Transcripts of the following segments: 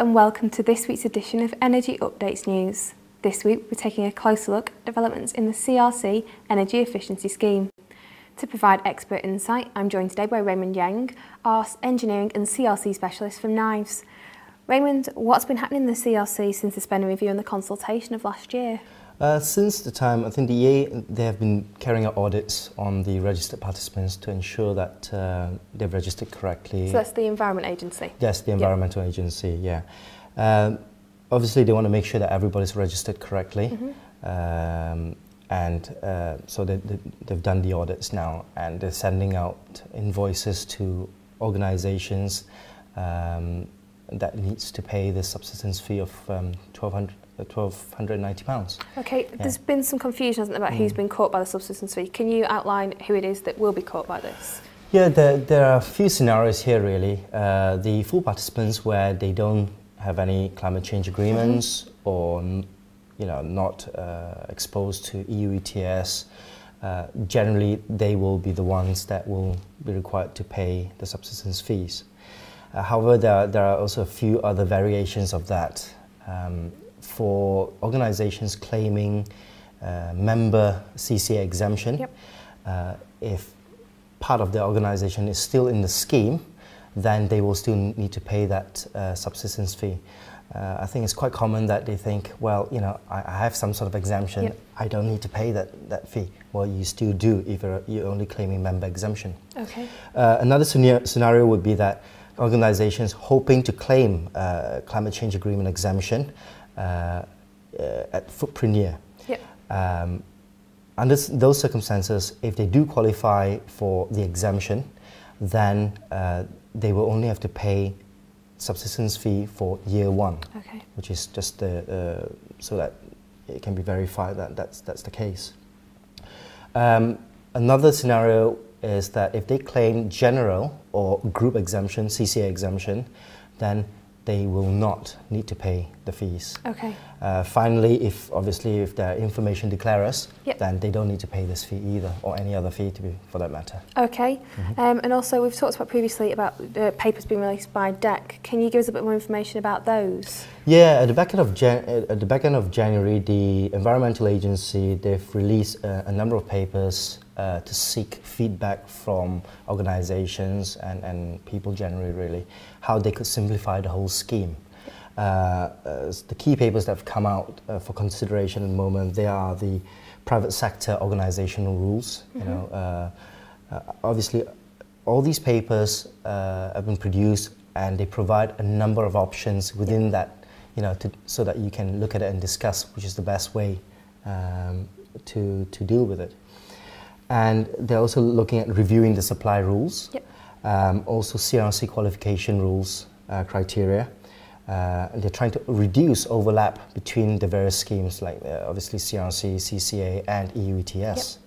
and welcome to this week's edition of Energy Updates News. This week we're taking a closer look at developments in the CRC Energy Efficiency Scheme. To provide expert insight, I'm joined today by Raymond Yang, our engineering and CRC specialist from Knives. Raymond, what's been happening in the CRC since the spending review and the consultation of last year? Since the time, I think the EA, they have been carrying out audits on the registered participants to ensure that they've registered correctly. So that's the Environment Agency? Yes, the Environmental Agency, yeah. Obviously, they want to make sure that everybody's registered correctly. So they've done the audits now, and they're sending out invoices to organizations that needs to pay the subsistence fee of £1,290. Okay, there's been some confusion, hasn't there, about who's been caught by the subsistence fee. Can you outline who it is that will be caught by this? Yeah, there are a few scenarios here really. The full participants where they don't have any climate change agreements or not exposed to EU ETS, generally they will be the ones that will be required to pay the subsistence fees. However, there are also a few other variations of that. For organizations claiming member CCA exemption, if part of the organization is still in the scheme, then they will still need to pay that subsistence fee. I think it's quite common that they think, well, I have some sort of exemption, I don't need to pay that fee. Well, you still do if you're only claiming member exemption. Okay. Another scenario would be that organizations hoping to claim climate change agreement exemption at footprint year. Under those circumstances, if they do qualify for the exemption, then they will only have to pay subsistence fee for year one, which is just so that it can be verified that that's the case. Another scenario is that if they claim general or group exemption, CCA exemption, then they will not need to pay the fees. Finally, if they're information declarers, then they don't need to pay this fee either, or any other fee for that matter. And also we've talked about previously about papers being released by DEC. Can you give us a bit more information about those? Yeah, at the back end of January, the Environmental Agency, they've released a number of papers to seek feedback from organizations and people generally, really, how they could simplify the whole scheme. The key papers that have come out for consideration at the moment, they are the private sector organizational rules. Obviously, all these papers have been produced, and they provide a number of options within that, so that you can look at it and discuss which is the best way to deal with it. And they're also looking at reviewing the supply rules, also CRC qualification rules criteria. And they're trying to reduce overlap between the various schemes, like obviously CRC, CCA, and EU ETS.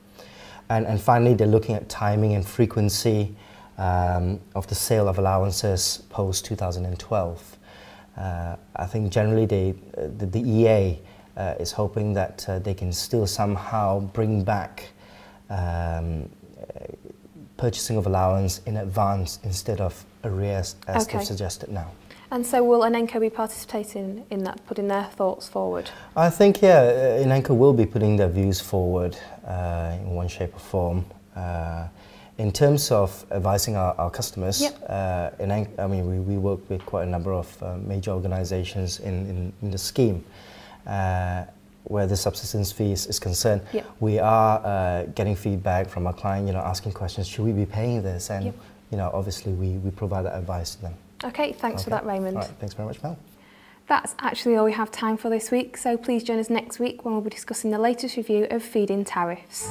And finally, they're looking at timing and frequency of the sale of allowances post 2012. I think generally the EA is hoping that they can still somehow bring back purchasing of allowance in advance instead of arrears as they've suggested now. And so will Enenco be participating in that, putting their thoughts forward? I think, Enenco will be putting their views forward in one shape or form. In terms of advising our customers, we work with quite a number of major organizations in the scheme. Where the subsistence fee is concerned, we are getting feedback from our client, asking questions, should we be paying this? And, obviously we provide that advice to them. Okay, thanks for that, Raymond. All right, thanks very much, Mel. That's actually all we have time for this week, so please join us next week when we'll be discussing the latest review of feed-in tariffs.